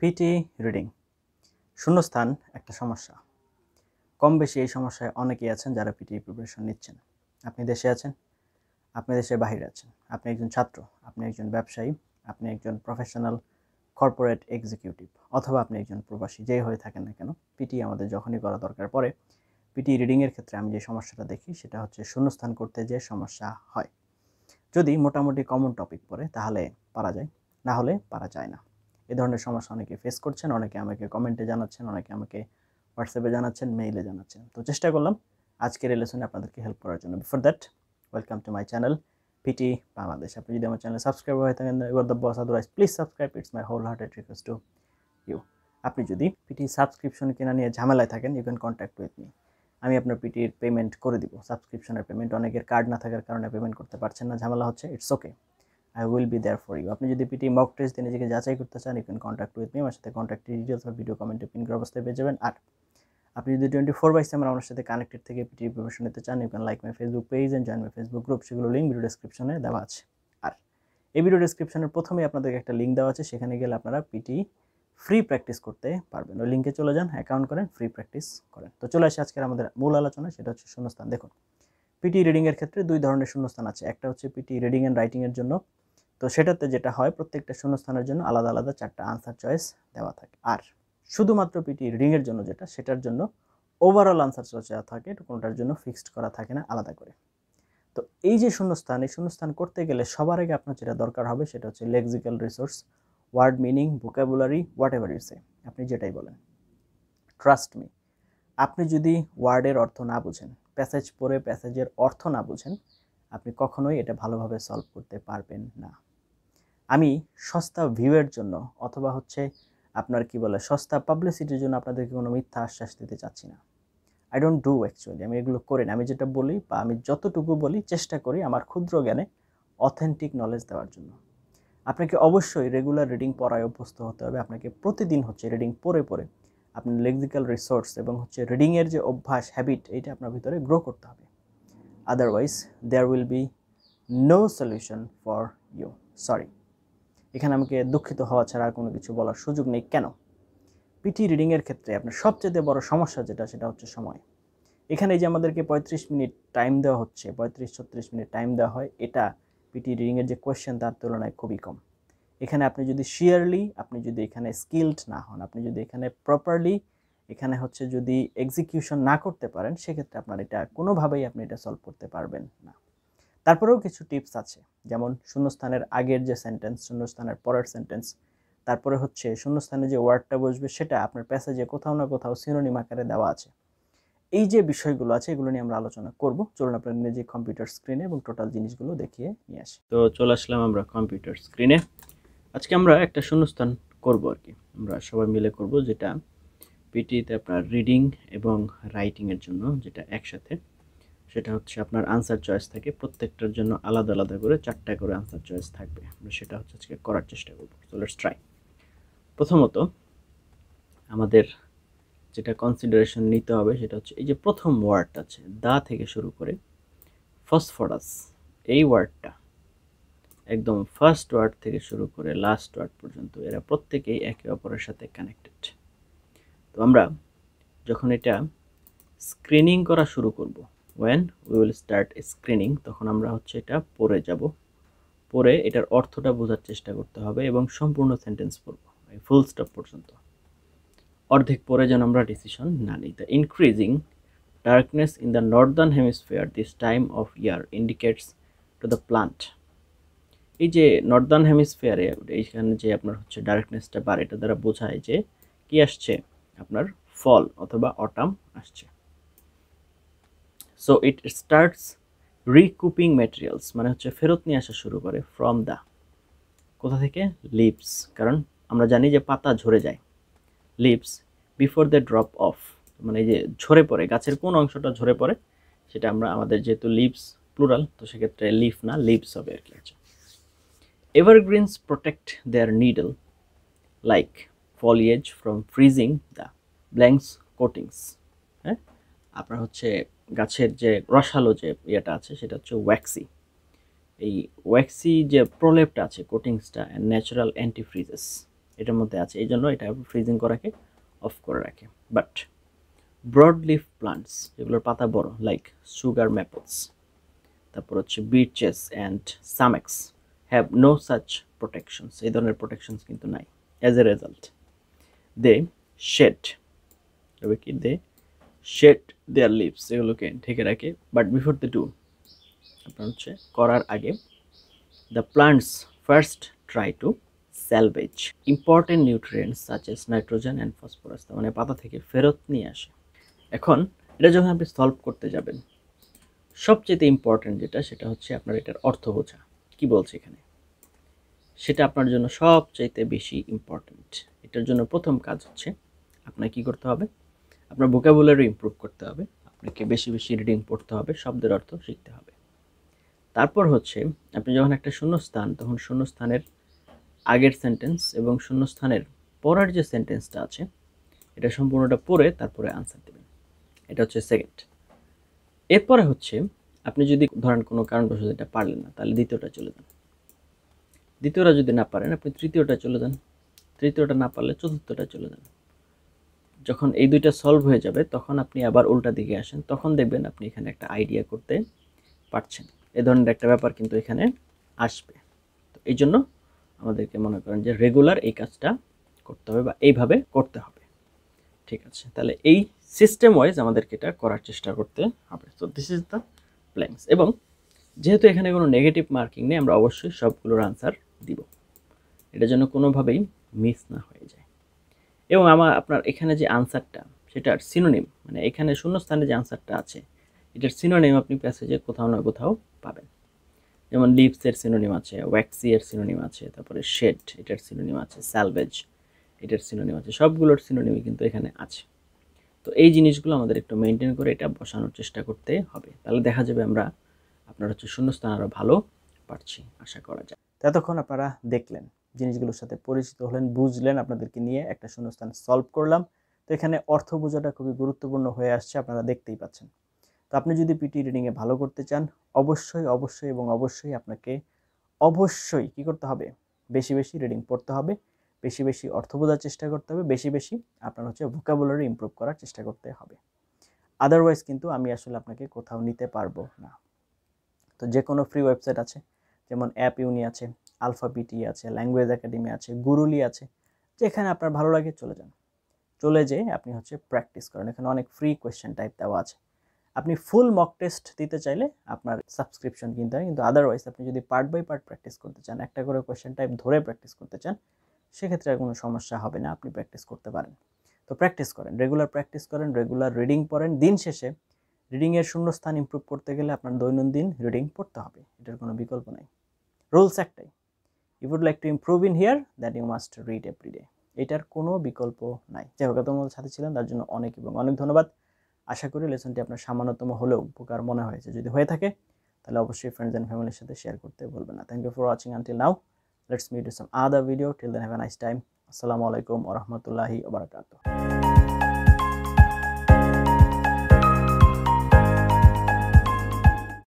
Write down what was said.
PT reading শূন্যস্থান একটা সমস্যা। কম বেশি এই সমস্যায় অনেকেই আছেন যারা পিটি প্রিপারেশন নিচ্ছেন। আপনি দেশে আছেন, আপনি দেশের বাইরে আছেন, আপনি একজন ছাত্র, আপনি একজন ব্যবসায়ী, আপনি একজন প্রফেশনাল কর্পোরেট এক্সিকিউটিভ, অথবা আপনি একজন প্রবাসী, যেই হয়ে থাকেন না কেন, পিটি আমাদের যখনই করা দরকার পড়ে, পিটি রিডিংয়ের ক্ষেত্রে আমি যে সমস্যাটা দেখি সেটা হচ্ছে শূন্যস্থান করতে যে সমস্যা হয়। যদি মোটামুটি কমন টপিক পড়ে তাহলে পারা যায়, না হলে পারা যায় না। এই ধরনের সমস্যা অনেকে ফেস করছেন, অনেকে আমাকে কমেন্টে জানাচ্ছেন, অনেকে আমাকে হোয়াটসঅ্যাপে জানাচ্ছেন, মেইলে জানাচ্ছেন। তো চেষ্টা করলাম আজকের এই লেসনে আপনাদেরকে হেল্প করার জন্য। Before that, welcome to my channel PT Bangladesh. আপনি যদি আমার চ্যানেলে সাবস্ক্রাইব হয়ে থাকেন, you are the boss, otherwise please subscribe, it's my whole hearted request to you. আপনি যদি পিটি সাবস্ক্রিপশন কেনা নিয়ে ঝামেলায় থাকেন, you can contact with me. আমি আপনার পিটির পেমেন্ট করে দিব, সাবস্ক্রিপশনের পেমেন্ট। অনেকের কার্ড না থাকার কারণে পেমেন্ট করতে পারছেন না, ঝামেলা হচ্ছে, it's okay, I will be there for you. আপনি যদি পিটি মক টেস্ট দিয়ে নিজেকে যাচাই করতে চান, you can contact with me. আমার সাথে কন্ট্যাক্ট ডিটেলস বা ভিডিও কমেন্টে পিন করা অবস্থায় পেয়ে যাবেন। আর আপনি যদি 24/7 আমার সাথে কানেক্টেড থেকে পিটি প্রিপারেশন নিতে চান, you can like my Facebook page and join my Facebook group. সেগুলো লিঙ্ক ভিডিও ডেসক্রিপশনে দেওয়া আছে। আর এই ভিডিও ডেসক্রিপশনের প্রথমেই আপনাদেরকে একটা লিঙ্ক দেওয়া আছে, সেখানে গেলে আপনারা পিটি ফ্রি প্র্যাকটিস করতে পারবেন। ওই লিঙ্কে চলে যান, অ্যাকাউন্ট করেন, ফ্রি প্র্যাকটিস করেন। তো চলে আসে আজকের আমাদের মূল আলোচনা, সেটা হচ্ছে শূন্যস্থান। দেখুন, পিটি রিডিংয়ের ক্ষেত্রে দুই ধরনের শূন্যস্থান আছে। একটা হচ্ছে পিটি রিডিং অ্যান্ড রাইটিংয়ের জন্য, তো সেটাতে যেটা হয়, প্রত্যেকটা শূন্যস্থানের জন্য আলাদা আলাদা 4টা আনসার চয়েস দেওয়া থাকে। আর শুধুমাত্র পিটি রিডিংয়ের জন্য যেটা, সেটার জন্য ওভারঅল আনসার চয়েস দেওয়া থাকে, কোনোটার জন্য ফিক্সড করা থাকে না আলাদা করে। তো এই যে শূন্যস্থান, এই শূন্যস্থান করতে গেলে সবার আগে আপনার যেটা দরকার হবে সেটা হচ্ছে lexical resource, word meaning, vocabulary, whatever you say, আপনি যেটাই বলেন। ট্রাস্ট মি, আপনি যদি ওয়ার্ডের অর্থ না বুঝেন, প্যাসেজ পড়ে প্যাসেজের অর্থ না বুঝেন, আপনি কখনোই এটা ভালোভাবে সলভ করতে পারবেন না। আমি সস্তা ভিউয়ের জন্য অথবা হচ্ছে আপনার কি বলে সস্তা পাবলিসিটির জন্য আপনাদেরকে কোনো মিথ্যা আশ্বাস দিতে চাচ্ছি না। আই ডোন্ট ডু অ্যাকচুয়ালি, আমি এগুলো করি না। আমি যেটা বলি বা আমি যতটুকু বলি চেষ্টা করি আমার ক্ষুদ্র জ্ঞানে অথেন্টিক নলেজ দেওয়ার জন্য। আপনাকে অবশ্যই রেগুলার রিডিং পড়ায় অভ্যস্ত হতে হবে। আপনাকে প্রতিদিন হচ্ছে রিডিং পড়ে পড়ে আপনার লেক্সিক্যাল রিসোর্স এবং হচ্ছে রিডিংয়ের যে অভ্যাস, হ্যাবিট, এইটা আপনার ভিতরে গ্রো করতে হবে। Otherwise there will be no solution for you. Sorry, এখানে আমাকে দুঃখিত হওয়া ছাড়া আর কোনো কিছু বলার সুযোগ নেই। কেন? পিটি রিডিংয়ের ক্ষেত্রে আপনার সবচেয়ে বড় সমস্যা যেটা, সেটা হচ্ছে সময়। এখানে যে আমাদেরকে 35 মিনিট টাইম দেওয়া হচ্ছে, 35-36 মিনিট টাইম দেওয়া হয়, এটা পিটি রিডিংয়ের যে কোয়েশ্চেন তার তুলনায় খুবই কম। এখানে আপনি যদি শিয়ারলি, আপনি যদি এখানে স্কিলড না হন, আপনি যদি এখানে প্রপারলি এখানে হচ্ছে যদি এক্সিকিউশন না করতে পারেন, সেক্ষেত্রে আপনার এটা কোনোভাবেই আপনি এটা সলভ করতে পারবেন না। তারপরেও কিছু টিপস আছে, যেমন শূন্যস্থানের আগের যে সেন্টেন্স, শূন্যস্থানের পরের সেন্টেন্স, তারপরে হচ্ছে শূন্যস্থানে যে ওয়ার্ডটা বসবে সেটা আপনার প্যাসেজে কোথাও না কোথাও সিনোনিম আকারে দেওয়া আছে। এই যে বিষয়গুলো আছে, এগুলো নিয়ে আমরা আলোচনা করব। চলুন আপনার নিজে কম্পিউটার স্ক্রিনে এবং টোটাল জিনিসগুলো দেখিয়ে নিয়ে আসি। তো চলে আসলাম আমরা কম্পিউটার স্ক্রিনে। আজকে আমরা একটা শূন্যস্থান করব আর কি, আমরা সবাই মিলে করব, যেটা পিটিতে আপনার রিডিং এবং রাইটিংয়ের জন্য যেটা একসাথে, সেটা হচ্ছে আপনার আনসার চয়েস থাকে, প্রত্যেকটার জন্য আলাদা আলাদা করে 4টা করে আনসার চয়েস থাকবে। আমরা সেটা হচ্ছে আজকে করার চেষ্টা করব। So let's try. প্রথমত আমাদের যেটা কনসিডারেশন নিতে হবে সেটা হচ্ছে এই যে প্রথম ওয়ার্ডটা আছে, দা থেকে শুরু করে ফসফরাস, এই ওয়ার্ডটা একদম ফার্স্ট ওয়ার্ড থেকে শুরু করে লাস্ট ওয়ার্ড পর্যন্ত এরা প্রত্যেকেই একে অপরের সাথে কানেক্টেড। তো আমরা যখন এটা স্ক্রিনিং করা শুরু করব, when we will start screening, তখন আমরা হচ্ছে এটা পড়ে যাব, পড়ে এটার অর্থটা বোঝার চেষ্টা করতে হবে এবং সম্পূর্ণ সেন্টেন্স পড়ব ফুল স্টপ পর্যন্ত। অর্ধেক পরে যেন আমরা ডিসিশন না নিই। The increasing darkness in the Northern hemisphere this time of year indicates to the plant. এই যে নর্দার্ন হেমিস্ফিয়ারে এইখানে যে আপনার হচ্ছে ডার্কনেসটা বাড়ে, এটা দ্বারা বোঝায় যে কি আসছে, আপনার ফল অথবা অটাম আসছে। সো ইট স্টার্টস রিকুপিং ম্যাটেরিয়ালস, মানে হচ্ছে ফেরত নিয়ে আসা শুরু করে, ফ্রম দ্য, কোথা থেকে, লিভস, কারণ আমরা জানি যে পাতা ঝরে যায়, leaves before the drop off, মানে এই যে ঝরে পড়ে, গাছের কোন অংশটা ঝরে পড়ে সেটা আমরা, আমাদের যেহেতু লিভস প্লুরাল, তো সেক্ষেত্রে লিফ না লিভস হবে আর কি। আছে evergreens protect their needle like foliage from freezing the blanks coatings. হ্যাঁ, আপনার হচ্ছে গাছের যে রসালো যে ইয়েটা আছে সেটা হচ্ছে ওয়্যাক্সি, এই ওয়্যাক্সি যে প্রলেপটা আছে, কোটিংসটা, ন্যাচারাল অ্যান্টিফ্রিজেস, এটার মধ্যে আছে, এই জন্য এটা ফ্রিজিং করাকে অফ করে রাখে। বাট ব্রড লিফ প্লান্টস, যেগুলোর পাতা বড়, লাইক সুগার ম্যাপলস, তারপর হচ্ছে beeches and sumacs, have no such protections, এই ধরনের প্রোটেকশনস কিন্তু নাই। As a result they shed, তবে কি দে শেড দেয়ার লিভস, এগুলোকে ঢেকে রাখে। বাট বিফোর দে ডু, আপনার হচ্ছে করার আগে, the plants first try to salvage important nutrients such as nitrogen and phosphorus, তার মানে পাতা থেকে ফেরত নিয়ে আসে। এখন এটা যখন আপনি সলভ করতে যাবেন, সবচেয়ে ইম্পর্টেন্ট যেটা, সেটা হচ্ছে আপনার এটার অর্থ বোঝা কি বলছে এখানে, সেটা আপনার জন্য সবচাইতে বেশি ইম্পর্টেন্ট। এটার জন্য প্রথম কাজ হচ্ছে আপনার কি করতে হবে, আপনার ভোকাবুলারি ইমপ্রুভ করতে হবে, আপনাকে বেশি বেশি রিডিং পড়তে হবে, শব্দের অর্থ শিখতে হবে। তারপর হচ্ছে আপনি যখন একটা শূন্যস্থান, তখন শূন্যস্থানের আগের সেন্টেন্স এবং শূন্যস্থানের পরের যে সেন্টেন্সটা আছে এটা সম্পূর্ণটা পড়ে তারপরে আনসার দেবেন। এটা হচ্ছে সেকেন্ড। এরপরে হচ্ছে আপনি যদি ধরেন কোনো কারণবশত এটা পারলেন না, তাহলে দ্বিতীয়টা চলে যান। দ্বিতীয়টা যদি না পারেন, আপনি তৃতীয়টা চলে যান। তৃতীয়টা না পারলে চতুর্থটা চলে যান। যখন এই দুইটা সলভ হয়ে যাবে, তখন আপনি আবার উল্টা দিকে আসেন, তখন দেখবেন আপনি এখানে একটা আইডিয়া করতে পারছেন। এ ধরনের একটা ব্যাপার কিন্তু এখানে আসবে। তো এই জন্য আমাদেরকে মনে করেন যে রেগুলার এই কাজটা করতে হবে বা এইভাবে করতে হবে। ঠিক আছে, তাহলে এই সিস্টেম ওয়াইজ আমাদেরকে এটা করার চেষ্টা করতে হবে। তো দিস ইজ দ্য প্ল্যানস। এবং যেহেতু এখানে কোনো নেগেটিভ মার্কিং নেই, আমরা অবশ্যই সবগুলোর আনসার দিব, এটা যেন কোনোভাবেই মিস না হয়ে যায়। এবং আপনার এখানে যে আনসারটা, সেটার সিনোনিম, মানে এখানে শূন্যস্থানে যে আনসারটা আছে এটার সিনোনিম আপনি প্যাসেজে কোথাও না কোথাও পাবেন। যেমন লিভসের সিনোনিম আছে, ওয়্যাক্সি এর সিনোনিম আছে, তারপরে শেড এটার সিনোনিম আছে, স্যালভেজ এটার সিনোনিম আছে, সবগুলোর সিনোনিমই কিন্তু এখানে আছে। তো এই জিনিসগুলো আমাদের একটু মেনটেন করে এটা বসানোর চেষ্টা করতে হবে, তাহলে দেখা যাবে আমরা আপনার হচ্ছে শূন্যস্থান আরও ভালো পারছি, আশা করা যায়। ততক্ষণ আপনারা দেখলেন, জিনিসগুলোর সাথে পরিচিত হলেন, বুঝলেন, আপনাদেরকে নিয়ে একটা শূন্যস্থান সলভ করলাম। তো এখানে অর্থ বোঝাটা খুবই গুরুত্বপূর্ণ হয়ে আসছে, আপনারা দেখতেই পাচ্ছেন। তো আপনি যদি পিটি রিডিংয়ে ভালো করতে চান, অবশ্যই অবশ্যই এবং অবশ্যই আপনাকে অবশ্যই কী করতে হবে, বেশি বেশি রিডিং পড়তে হবে, বেশি বেশি অর্থ বোঝার চেষ্টা করতে হবে, বেশি বেশি আপনার হচ্ছে ভোকাবুলারি ইমপ্রুভ করার চেষ্টা করতে হবে। আদারওয়াইজ কিন্তু আমি আসলে আপনাকে কোথাও নিতে পারবো না। তো যে কোনো ফ্রি ওয়েবসাইট আছে, যেমন অ্যাপ ইউনি আছে, আলফা পিটি আছে, ল্যাঙ্গুয়েজ একাডেমি আছে, গুরুলি আছে, যেখানে আপনার ভালো লাগে চলে যান। চলে যেয়ে আপনি হচ্ছে প্র্যাকটিস করেন, এখানে অনেক ফ্রি কোয়েশ্চেন টাইপ দেওয়া আছে। আপনি ফুল মক টেস্ট দিতে চাইলে আপনার সাবস্ক্রিপশন কিনতে হয়, কিন্তু আদারওয়াইজ আপনি যদি পার্ট বাই পার্ট প্র্যাকটিস করতে চান, একটা করে কোয়েশ্চেন টাইপ ধরে প্র্যাকটিস করতে চান, সেক্ষেত্রে আর কোনো সমস্যা হবে না, আপনি প্র্যাকটিস করতে পারেন। তো প্র্যাকটিস করেন, রেগুলার প্র্যাকটিস করেন, রেগুলার রিডিং পড়েন। দিন শেষে রিডিংয়ের শূন্যস্থান ইমপ্রুভ করতে গেলে আপনার দৈনন্দিন রিডিং পড়তে হবে, এটার কোনো বিকল্প নাই। রুলস একটাই, you would like to improve in here, that you must read every day, এটার কোনো বিকল্প নাই। যাই হোক, তোমাদের সাথে ছিলেন, তার জন্য অনেক এবং অনেক ধন্যবাদ। আশা করি লেসনটি আপনার সামান্যতম হলেও উপকার মনে হয়েছে। যদি হয়ে থাকে তাহলে অবশ্যই ফ্রেন্ডস অ্যান্ড ফ্যামিলির সাথে শেয়ার করতে ভুলবেন না। Thank you for watching until now. Let's meet in some other video. Till then have a nice time. আসসালামু আলাইকুম ওয়া রাহমাতুল্লাহি ওয়া বারাকাতুহু।